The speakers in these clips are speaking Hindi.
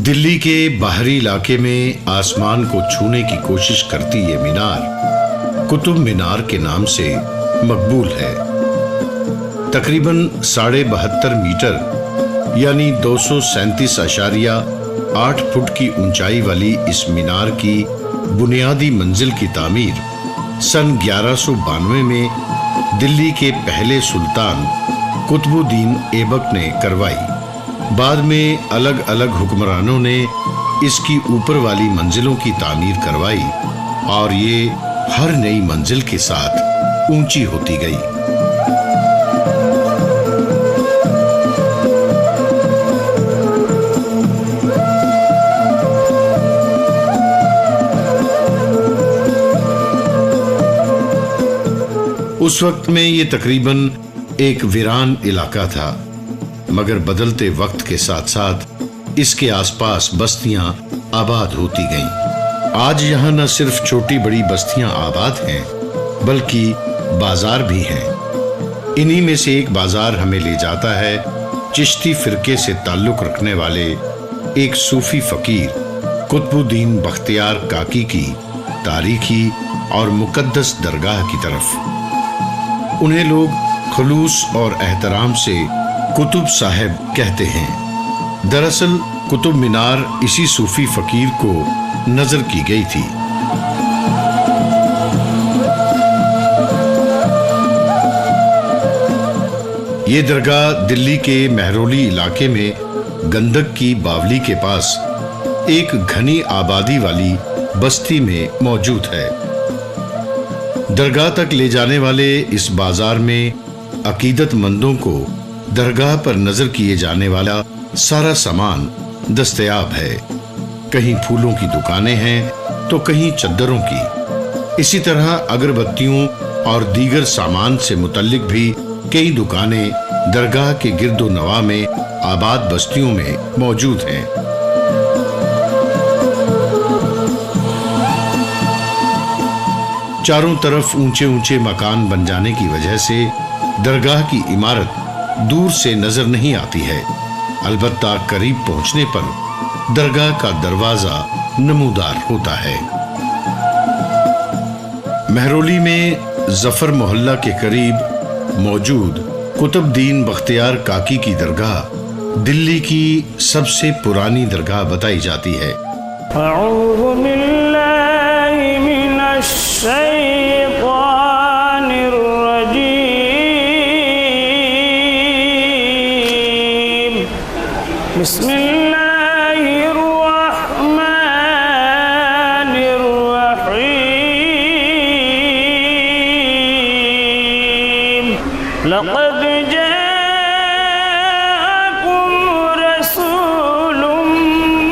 दिल्ली के बाहरी इलाके में आसमान को छूने की कोशिश करती ये मीनार कुतुब मीनार के नाम से मकबूल है। तकरीबन 72.5 मीटर यानी 237.8 फुट की ऊंचाई वाली इस मीनार की बुनियादी मंजिल की तामीर सन 1192 में दिल्ली के पहले सुल्तान कुतुबुद्दीन ऐबक ने करवाई। बाद में अलग अलग हुक्मरानों ने इसकी ऊपर वाली मंजिलों की तामीर करवाई और ये हर नई मंजिल के साथ ऊंची होती गई। उस वक्त में ये तकरीबन एक वीरान इलाका था, मगर बदलते वक्त के साथ साथ इसके आसपास बस्तियां आबाद होती गईं। आज यहाँ न सिर्फ छोटी बड़ी बस्तियां आबाद हैं, बल्कि बाजार भी हैं। इन्हीं में से एक बाजार हमें ले जाता है चिश्ती फिरके से ताल्लुक रखने वाले एक सूफी फकीर कुतुबुद्दीन बख्तियार काकी की तारीखी और मुकद्दस दरगाह की तरफ। उन्हें लोग खुलूस और एहतराम से कुतुब साहब कहते हैं। दरअसल कुतुब मीनार इसी सूफी फकीर को नजर की गई थी। ये दरगाह दिल्ली के महरौली इलाके में गंदक की बावली के पास एक घनी आबादी वाली बस्ती में मौजूद है। दरगाह तक ले जाने वाले इस बाजार में अकीदतमंदों को दरगाह पर नजर किए जाने वाला सारा सामान दस्तयाब है। कहीं फूलों की दुकानें हैं तो कहीं चद्दरों की। इसी तरह अगरबत्तियों और दीगर सामान से मुतल्लिक भी कई दुकानें दरगाह के गिरदो नवा में आबाद बस्तियों में मौजूद हैं। चारों तरफ ऊंचे ऊंचे मकान बन जाने की वजह से दरगाह की इमारत दूर से नजर नहीं आती है। अलबत्ता करीब पहुंचने पर दरगाह का दरवाजा नमूदार होता है। महरौली में जफर मोहल्ला के करीब मौजूद कुतुबुद्दीन बख्तियार काकी की दरगाह दिल्ली की सबसे पुरानी दरगाह बताई जाती है। लक़द जाअकुम रसूलुम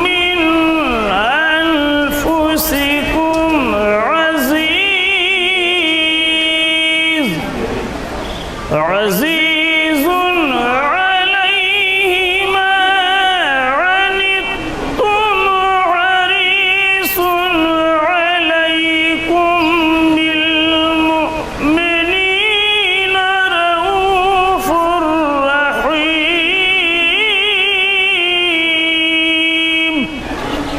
मिन अनफुसिकुम अज़ीज़ुन अलैहि मा अनित्तुम हरीसुन अलैकुम बिल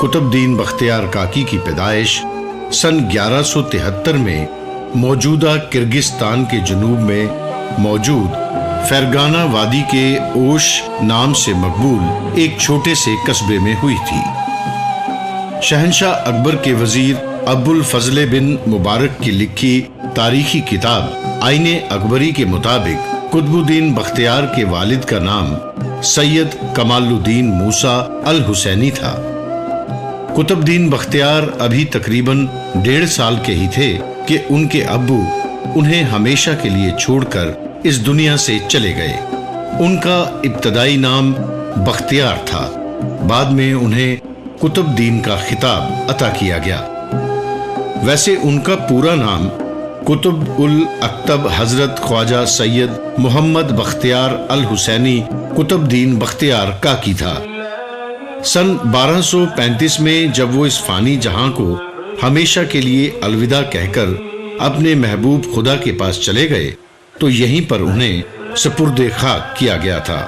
कुतुबुद्दीन बख्तियार काकी की पैदाइश सन 1173 में मौजूदा किर्गिस्तान के जुनूब में मौजूद फरगाना वादी के ओश नाम से मकबूल एक छोटे से कस्बे में हुई थी। शहंशाह अकबर के वजीर अबुल फजले बिन मुबारक की लिखी तारीखी किताब आईने अकबरी के मुताबिक कुतुबुद्दीन बख्तियार के वालिद का नाम सैयद कमालुद्दीन मूसा अल हुसैनी था। कुतुबुद्दीन बख्तियार अभी तकरीबन 1.5 साल के ही थे कि उनके अब्बू उन्हें हमेशा के लिए छोड़कर इस दुनिया से चले गए। उनका इब्तदाई नाम बख्तियार था। बाद में उन्हें कुतुबुद्दीन का खिताब अता किया गया। वैसे उनका पूरा नाम कुतुब उल अक्तब हजरत ख्वाजा सैयद मोहम्मद बख्तियार अल हुसैनी कुतुबुद्दीन बख्तियार काकी था। सन 1235 में जब वो इस फानी जहां को हमेशा के लिए अलविदा कहकर अपने महबूब खुदा के पास चले गए तो यहीं पर उन्हें सपुर्दे खाक किया गया था।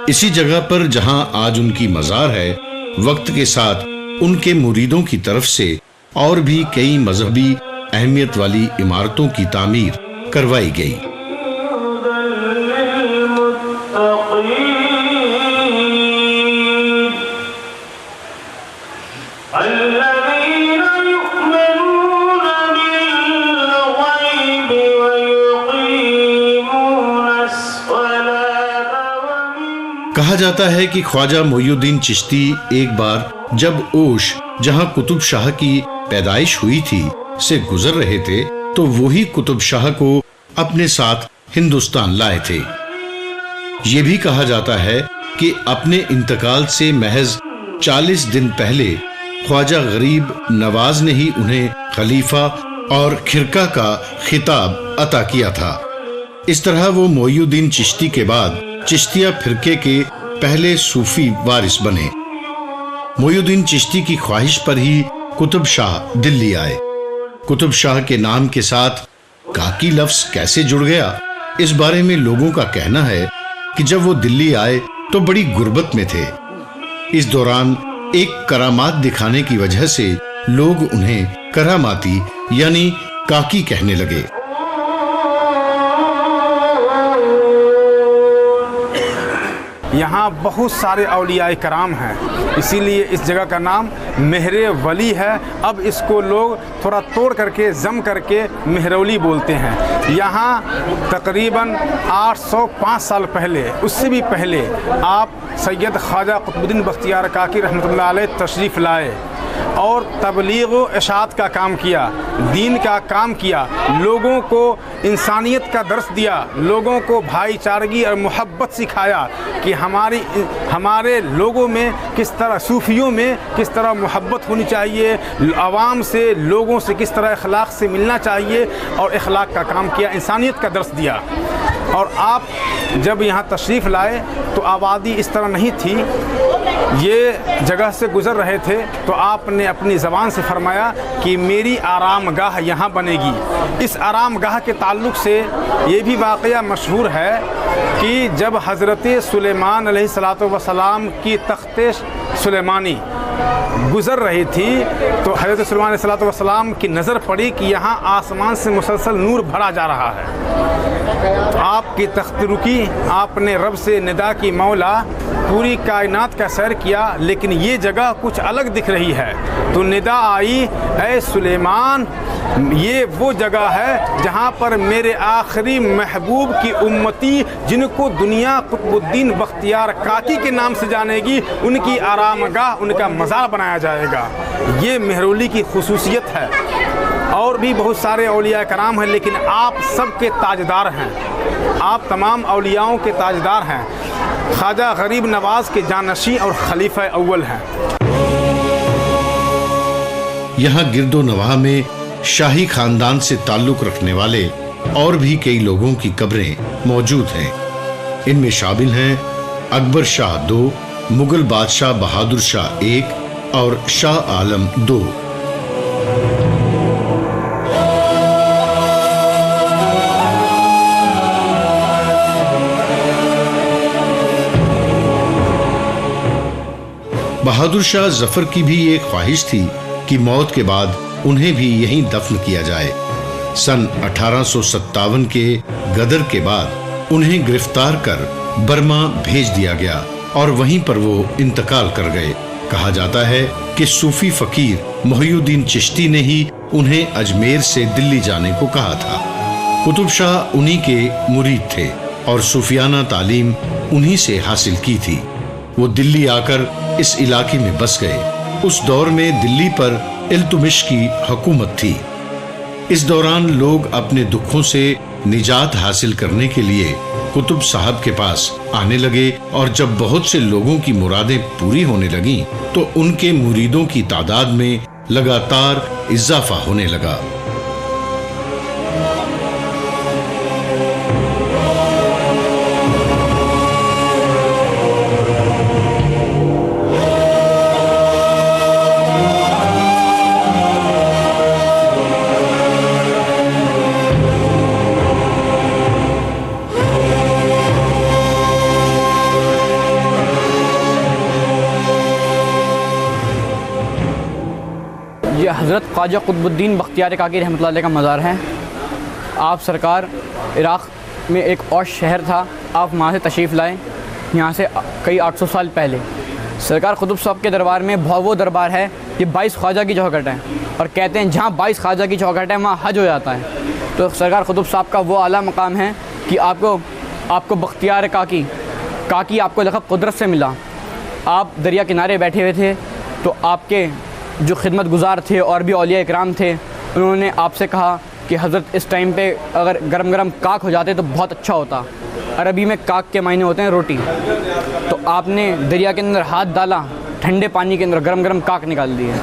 इसी जगह पर जहां आज उनकी मज़ार है, वक्त के साथ उनके मुरीदों की तरफ से और भी कई मजहबी अहमियत वाली इमारतों की तामीर करवाई गई। कहा जाता है कि ख्वाजा मोइनुद्दीन चिश्ती एक बार जब ओश, जहां कुतुब शाह की पैदाइश हुई थी, से गुजर रहे थे तो वही कुतुब शाह को अपने साथ हिंदुस्तान लाए थे। ये भी कहा जाता है कि अपने इंतकाल से महज 40 दिन पहले ख्वाजा गरीब नवाज ने ही उन्हें खलीफा और खिरका का खिताब अता किया था। इस तरह वो मोइनुद्दीन चिश्ती के बाद चिश्तिया फिरके के पहले सूफी वारिस बने। मोइनुद्दीन चिश्ती की ख्वाहिश पर ही कुतुब शाह दिल्ली आए। कुतुब शाह के नाम के साथ काकी लफ्ज कैसे जुड़ गया, इस बारे में लोगों का कहना है कि जब वो दिल्ली आए तो बड़ी गुर्बत में थे। इस दौरान एक करामात दिखाने की वजह से लोग उन्हें करामाती यानी काकी कहने लगे। यहाँ बहुत सारे औलियाए कराम हैं, इसीलिए इस जगह का नाम मेहरे वली है। अब इसको लोग थोड़ा तोड़ करके जम करके मेहरौली बोलते हैं। यहाँ तकरीबन 805 साल पहले, उससे भी पहले, आप सैयद ख्वाजा कुतुबुद्दीन बख्तियार काकी रहमतुल्लाह अलैह तशरीफ़ लाए और तबलीग व इशाअत का काम किया, दीन का काम किया, लोगों को इंसानियत का दर्स दिया, लोगों को भाईचारगी और मोहब्बत सिखाया कि हमारे लोगों में किस तरह, सूफियों में किस तरह मोहब्बत होनी चाहिए, आवाम से, लोगों से किस तरह अखलाक से मिलना चाहिए, और अखलाक का काम किया, इंसानियत का दर्स दिया। और आप जब यहाँ तशरीफ़ लाए तो आबादी इस तरह नहीं थी, ये जगह से गुज़र रहे थे तो आपने अपनी ज़बान से फरमाया कि मेरी आरामगाह यहाँ बनेगी। इस आरामगाह के ताल्लुक़ से ये भी वाक़या मशहूर है कि जब हज़रत सुलेमान अलैहिस्सलातु वस्सलाम की तख्ते सुलेमानी गुज़र रही थी तो हज़रत सुलेमान अलैहिस्सलातु वस्सलाम की नज़र पड़ी कि यहाँ आसमान से मुसलसल नूर भरा जा रहा है। तो आपकी तख्त रुकी, आपने रब से निदा की, मौला पूरी कायनात का सैर किया लेकिन ये जगह कुछ अलग दिख रही है। तो निदा आई, ऐ सुलेमान, ये वो जगह है जहाँ पर मेरे आखिरी महबूब की उम्मती, जिनको दुनिया कुतुबुद्दीन बख्तियार काकी के नाम से जानेगी, उनकी आरामगाह, उनका मज़ार बनाया जाएगा। ये मेहरौली की खुसूसियत है। और भी बहुत सारे औलिया कराम हैं, लेकिन आप सबके ताजदार हैं, आप तमाम औलियाओं के ताजदार हैं। ख्वाजा गरीब नवाज के जानशी और खलीफा अव्वल हैं। यहाँ गिरदो नवाह में शाही खानदान से ताल्लुक़ रखने वाले और भी कई लोगों की कब्रें मौजूद हैं। इनमें शामिल हैं अकबर शाह 2, मुगल बादशाह बहादुर शाह 1 और शाह आलम 2। बहादुर शाह जफर की भी एक ख्वाहिश थी कि मौत के बाद उन्हें भी यहीं दफन किया जाए। सन 1857 के गदर के बाद उन्हें गिरफ्तार कर बर्मा भेज दिया गया और वहीं पर वो इंतकाल कर गए। कहा जाता है कि सूफी फकीर मोइनुद्दीन चिश्ती ने ही उन्हें अजमेर से दिल्ली जाने को कहा था। कुतुब शाह उन्हीं के मुरीद थे और सूफियाना तालीम उन्हीं से हासिल की थी। वो दिल्ली आकर इस इलाके में बस गए। उस दौर में दिल्ली पर इल्तुमिश की हुकूमत थी। इस दौरान लोग अपने दुखों से निजात हासिल करने के लिए कुतुब साहब के पास आने लगे और जब बहुत से लोगों की मुरादें पूरी होने लगीं, तो उनके मुरीदों की तादाद में लगातार इजाफा होने लगा। ये हज़रत ख्वाजा कुतुबुद्दीन बख्तियार काकी रहमतुल्लाह अलैह का मज़ार है। आप सरकार इराक़ में एक और शहर था, आप वहाँ से तशरीफ़ लाए, यहाँ से कई 800 साल पहले। सरकार कुतुब साहब के दरबार में वो दरबार है, ये 22 ख्वाजा की चौखट है और कहते हैं जहाँ 22 ख्वाजा की चौखट है वहाँ हज हो जाता है। तो सरकार कुतुब साहब का वो आला मकाम है कि आपको बख्तियार काकी आपको लक़ब कुदरत से मिला। आप दरिया किनारे बैठे हुए थे तो आपके जो खिदमत गुज़ार थे और भी औलिया इकराम थे, उन्होंने आपसे कहा कि हज़रत इस टाइम पे अगर गरम गरम काक हो जाते तो बहुत अच्छा होता। अरबी में काक के मायने होते हैं रोटी। तो आपने दरिया के अंदर हाथ डाला, ठंडे पानी के अंदर गरम गरम काक निकाल दिए,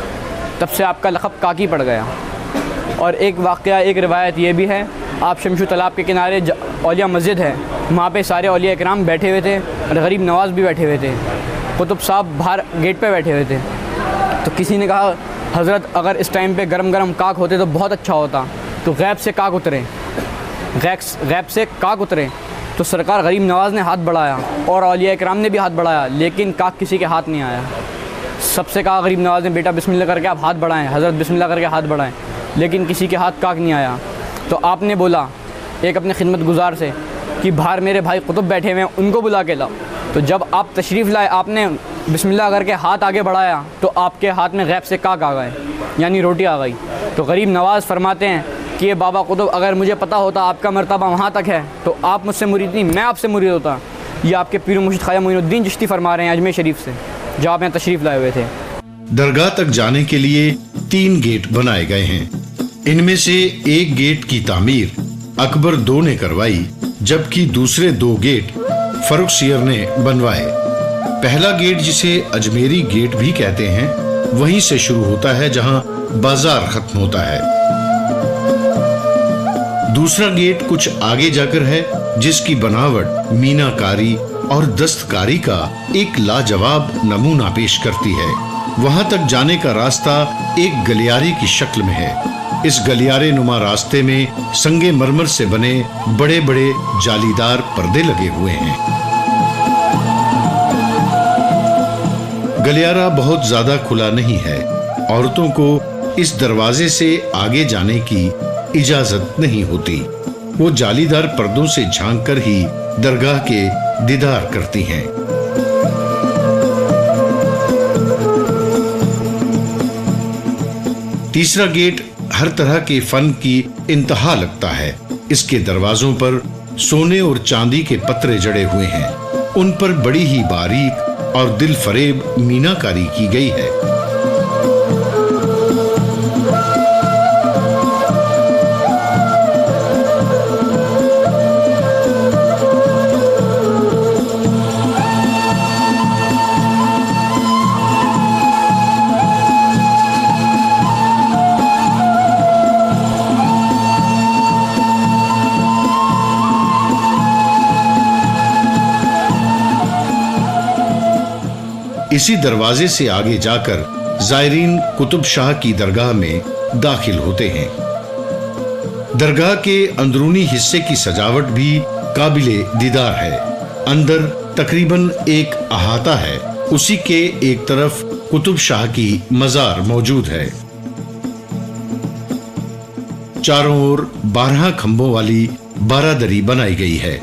तब से आपका लक़ब काकी पड़ गया। और एक वाक़या, एक रिवायत ये भी है, आप शमशू तालाब के किनारे औलिया मस्जिद है, वहाँ पे सारे औलिया इकराम बैठे हुए थे और गरीब नवाज़ भी बैठे हुए थे। कुतुब साहब बाहर गेट पे बैठे हुए थे। तो किसी ने कहा हज़रत अगर इस टाइम पे गरम गरम काक होते तो बहुत अच्छा होता। तो गैब से काक उतरे। तो सरकार गरीब नवाज़ ने हाथ बढ़ाया और औलिया इकराम ने भी हाथ बढ़ाया, लेकिन काक किसी के हाथ नहीं आया। सबसे कहा गरीब नवाज़ ने, बेटा बिस्मिल्लाह करके आप हाथ बढ़ाएं, हज़रत बिस्मिल्लाह करके हाथ बढ़ाएं, लेकिन किसी के हाथ काक नहीं आया। तो आपने बोला एक अपने खिदमत गुज़ार से कि बाहर मेरे भाई कुतुब बैठे हुए हैं, उनको बुला के लाओ। तो जब आप तशरीफ़ लाए, आपने बिस्मिल्लाह करके हाथ आगे बढ़ाया तो आपके हाथ में गैब से काक आ गए, यानी रोटी आ गई। तो गरीब नवाज़ फरमाते हैं कि ये बाबा कुतुब, अगर मुझे पता होता आपका मर्तबा वहाँ तक है तो आप मुझसे मुरीद नहीं, मैं आपसे मुरीद होता। ये आपके पीर मुर्शिद ख्वाजा मोइनुद्दीन चिश्ती फरमा रहे हैं अजमेर शरीफ से, जब आप यहाँ तशरीफ़ लाए हुए थे। दरगाह तक जाने के लिए 3 गेट बनाए गए हैं। इनमें से एक गेट की तामीर अकबर II ने करवाई, जबकि दूसरे 2 गेट फर्रुखसियर ने बनवाए। पहला गेट, जिसे अजमेरी गेट भी कहते हैं, वहीं से शुरू होता है जहां बाजार खत्म होता है। दूसरा गेट कुछ आगे जाकर है, जिसकी बनावट मीनाकारी और दस्तकारी का एक लाजवाब नमूना पेश करती है। वहां तक जाने का रास्ता एक गलियारे की शक्ल में है। इस गलियारे नुमा रास्ते में संगे मरमर से बने बड़े बड़े जालीदार पर्दे लगे हुए हैं। गलियारा बहुत ज्यादा खुला नहीं है। औरतों को इस दरवाजे से आगे जाने की इजाजत नहीं होती। वो जालीदार पर्दों से झांककर ही दरगाह के दीदार करती हैं। तीसरा गेट हर तरह के फन की इंतहा लगता है। इसके दरवाजों पर सोने और चांदी के पत्रे जड़े हुए हैं। उन पर बड़ी ही बारीक और दिल फरेब मीनाकारी की गई है। इसी दरवाजे से आगे जाकर जायरीन कुतुब शाह की दरगाह में दाखिल होते हैं। दरगाह के अंदरूनी हिस्से की सजावट भी काबिले दीदार है। अंदर तकरीबन एक अहाता है। उसी के एक तरफ कुतुब शाह की मजार मौजूद है। चारों ओर 12 खंभों वाली बारादरी बनाई गई है।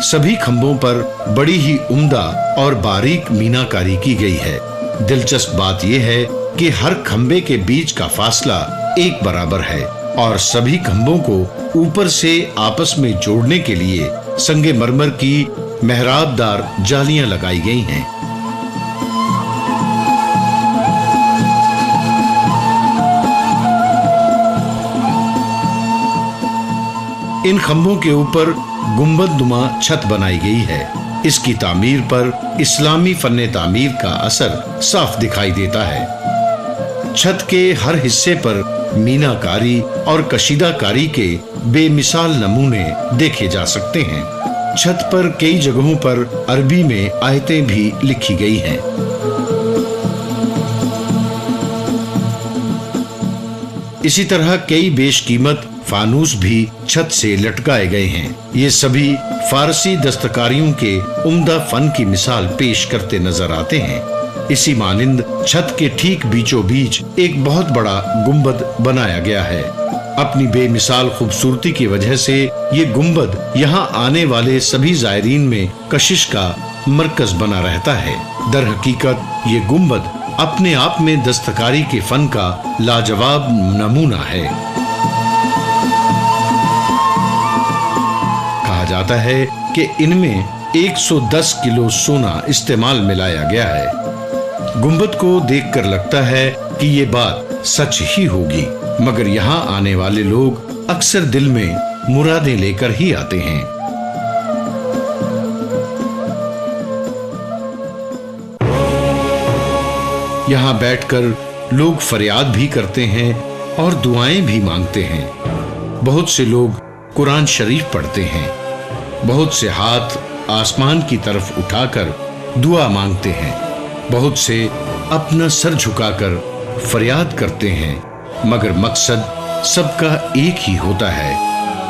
सभी खंभों पर बड़ी ही उम्दा और बारीक मीनाकारी की गई है। दिलचस्प बात यह है कि हर खंभे के बीच का फासला एक बराबर है और सभी खंभों को ऊपर से आपस में जोड़ने के लिए संगे मरमर की मेहराबदार जालियां लगाई गई हैं। इन खंभों के ऊपर गुंबदनुमा छत बनाई गई है। इसकी तामीर पर इस्लामी फन्ने तामीर का असर साफ दिखाई देता है। छत के हर हिस्से पर मीनाकारी और कशीदाकारी के बेमिसाल नमूने देखे जा सकते हैं। छत पर कई जगहों पर अरबी में आयतें भी लिखी गई हैं। इसी तरह कई बेशकीमत फानूस भी छत से लटकाए गए हैं। ये सभी फारसी दस्तकारियों के उम्दा फन की मिसाल पेश करते नजर आते हैं। इसी मानिंद छत के ठीक बीचों बीच एक बहुत बड़ा गुंबद बनाया गया है। अपनी बेमिसाल खूबसूरती की वजह से ये गुंबद यहाँ आने वाले सभी जायरीन में कशिश का मरकज बना रहता है। दर हकीकत ये गुंबद अपने आप में दस्तकारी के फन का लाजवाब नमूना है। कहा जाता है कि इनमें 110 किलो सोना इस्तेमाल मिलाया गया है। गुंबद को देखकर लगता है कि ये बात सच ही होगी, मगर यहाँ आने वाले लोग अक्सर दिल में मुरादें लेकर ही आते हैं। यहाँ बैठकर लोग फरियाद भी करते हैं और दुआएं भी मांगते हैं। बहुत से लोग कुरान शरीफ पढ़ते हैं। बहुत से हाथ आसमान की तरफ उठाकर दुआ मांगते हैं। बहुत से अपना सर झुकाकर फरियाद करते हैं, मगर मकसद सबका एक ही होता है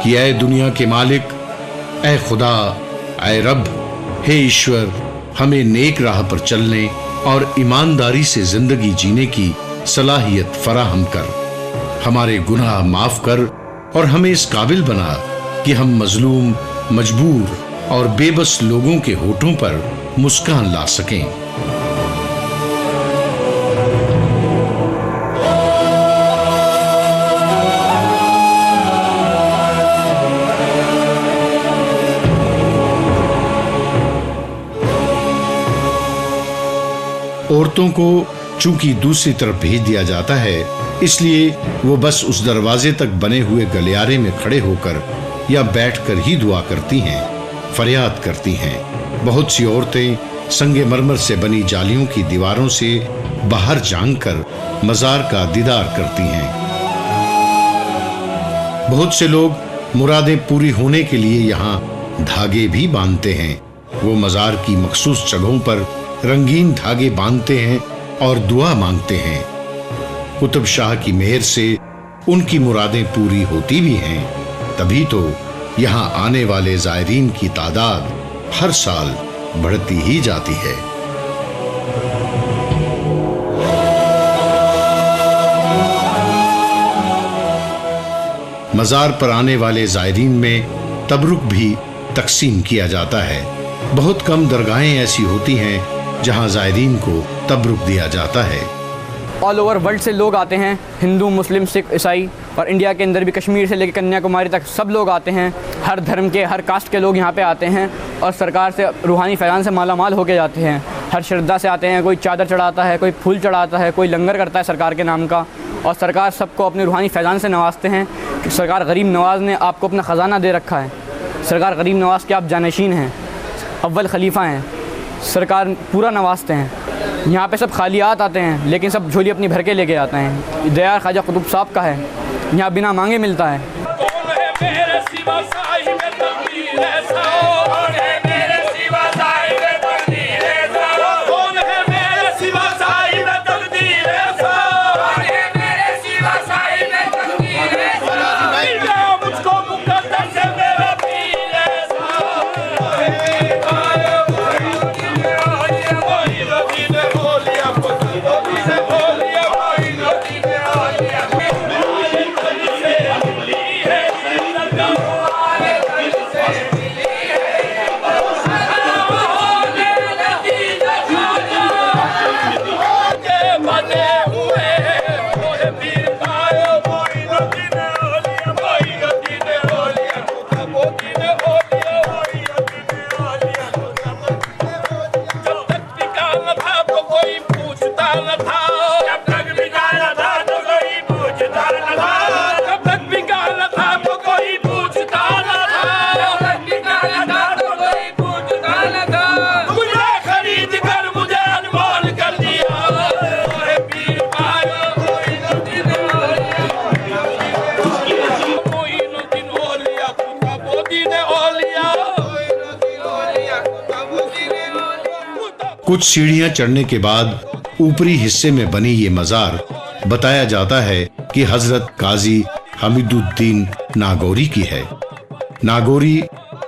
कि ऐ दुनिया के मालिक, ऐ खुदा, ऐ रब, हे ईश्वर, हमें नेक राह पर चलने और ईमानदारी से जिंदगी जीने की सलाहियत फराहम कर। हमारे गुनाह माफ कर और हमें इस काबिल बना कि हम मजलूम, मजबूर और बेबस लोगों के होठों पर मुस्कान ला सकें। औरतों को चूंकि दूसरी तरफ भेज दिया जाता है, इसलिए वो बस उस दरवाजे तक बने हुए गलियारे में खड़े होकर या बैठकर ही दुआ करती हैं, फरियाद करती हैं। बहुत सी औरतें संगमरमर से बनी जालियों की दीवारों से बाहर झांककर मजार का दीदार करती हैं। बहुत से लोग मुरादें पूरी होने के लिए यहाँ धागे भी बांधते हैं। वो मजार की मखसूस जगहों पर रंगीन धागे बांधते हैं और दुआ मांगते हैं। कुतुब शाह की मेहर से उनकी मुरादें पूरी होती भी हैं। तभी तो यहाँ आने वाले जायरीन की तादाद हर साल बढ़ती ही जाती है। मजार पर आने वाले जायरीन में तबरुक भी तकसीम किया जाता है। बहुत कम दरगाहें ऐसी होती हैं जहां जायरीन को तबरुक दिया जाता है। ऑल ओवर वर्ल्ड से लोग आते हैं, हिंदू, मुस्लिम, सिख, ईसाई, और इंडिया के अंदर भी कश्मीर से लेकर कन्याकुमारी तक सब लोग आते हैं। हर धर्म के, हर कास्ट के लोग यहाँ पे आते हैं और सरकार से रूहानी फैज़ान से माला माल होके जाते हैं। हर श्रद्धा से आते हैं। कोई चादर चढ़ाता है, कोई फूल चढ़ाता है, कोई लंगर करता है सरकार के नाम का, और सरकार सबको अपने रूहानी फैज़ान से नवाजते हैं। सरकार गरीब नवाज ने आपको अपना ख़जाना दे रखा है। सरकार गरीब नवाज के आप जानशीन हैं, अव्वल खलीफा हैं। सरकार पूरा नवाजते हैं। यहाँ पे सब खालियात आते हैं, लेकिन सब झोली अपनी भर के लेके आते हैं। दया ख्वाजा कुतुब साहब का है, यहाँ बिना मांगे मिलता है। कुछ सीढ़ियां चढ़ने के बाद ऊपरी हिस्से में बनी ये मजार बताया जाता है कि हजरत काजी हमीदुद्दीन नागौरी की है। नागौरी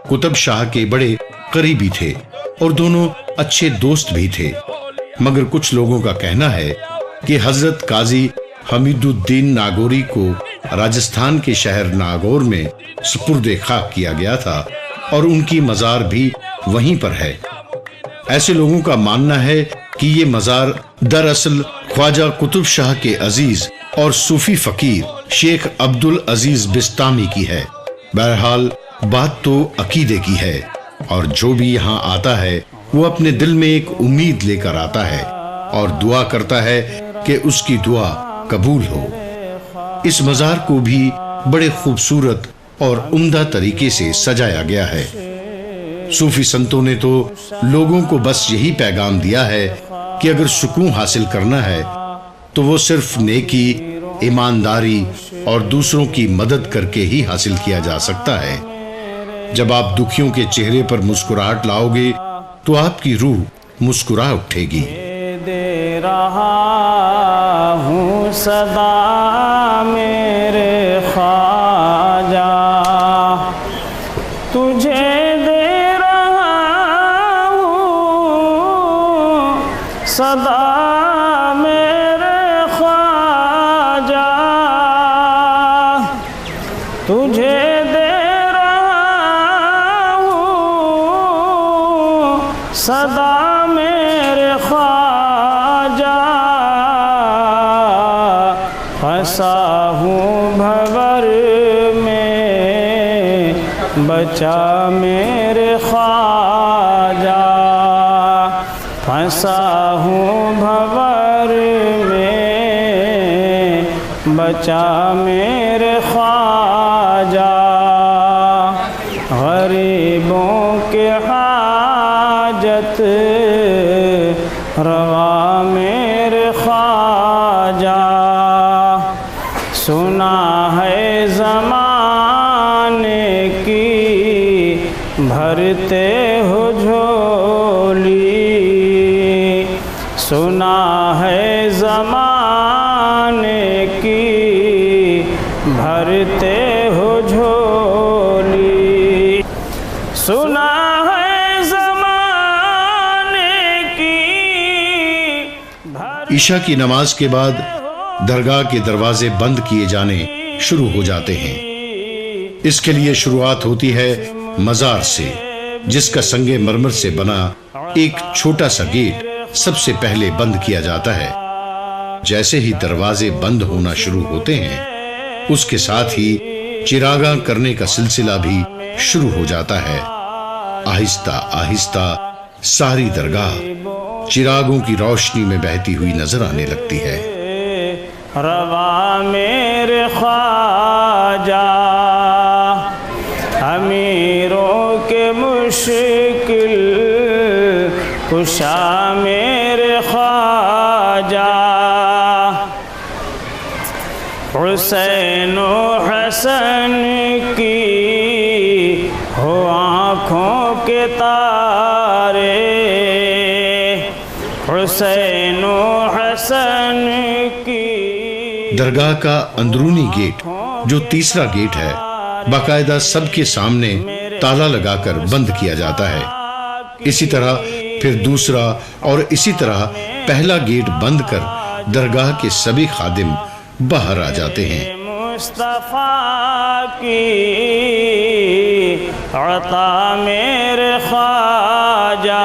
कुतुब शाह के बड़े करीबी थे और दोनों अच्छे दोस्त भी थे, मगर कुछ लोगों का कहना है कि हजरत काजी हमीदुद्दीन नागौरी को राजस्थान के शहर नागौर में सुपुर्दे खाक किया गया था और उनकी मजार भी वहीं पर है। ऐसे लोगों का मानना है कि ये मजार दरअसल ख्वाजा कुतुब शाह के अजीज और सूफी फकीर शेख अब्दुल अजीज बिस्तामी की है। बहरहाल बात तो अकीदे की है और जो भी यहाँ आता है वो अपने दिल में एक उम्मीद लेकर आता है और दुआ करता है कि उसकी दुआ कबूल हो। इस मजार को भी बड़े खूबसूरत और उम्दा तरीके से सजाया गया है। सूफी संतों ने तो लोगों को बस यही पैगाम दिया है कि अगर सुकून हासिल करना है तो वो सिर्फ नेकी, ईमानदारी और दूसरों की मदद करके ही हासिल किया जा सकता है। जब आप दुखियों के चेहरे पर मुस्कुराहट लाओगे तो आपकी रूह मुस्कुरा उठेगी। दे रहा हूँ सदा मेरे ख्वाजा, तुझे दे रहा हूँ सदा मेरे ख्वाजा, तुझे दे रहा हूँ सदा मेरे ख्वाजा, फंसा हूँ भंवर में बचा मेरे ख्वाजा, फंसा हूँ भंवर में बचा मेरे ख्वाजा, गरीबों के हाजत रवा मेरे ख्वाजा, सुना है ज़माने की भरते हो झोली, सुना है ज़माने की भरते हो झोली, सुना है ज़माने की ईशा की नमाज के बाद दरगाह के दरवाजे बंद किए जाने शुरू हो जाते हैं। इसके लिए शुरुआत होती है मजार से, जिसका संगे मरमर से बना एक छोटा सा गेट सबसे पहले बंद किया जाता है। जैसे ही दरवाजे बंद होना शुरू होते हैं उसके साथ ही चिरागा करने का सिलसिला भी शुरू हो जाता है। आहिस्ता आहिस्ता सारी दरगाह चिरागों की रोशनी में बहती हुई नजर आने लगती है। रवा मेरे ख्वाजा, अमीरों के मुश्किल कुशा मेरे ख्वाजा, हुसैन व हसन की हो आँखों के तारे, हुसैन व हसन की। दरगाह का अंदरूनी गेट जो तीसरा गेट है बाकायदा सबके सामने ताला लगाकर बंद किया जाता है। इसी तरह फिर दूसरा और इसी तरह पहला गेट बंद कर दरगाह के सभी खादिम बाहर आ जाते हैं। मुस्तफा की अता मेरे ख्वाजा,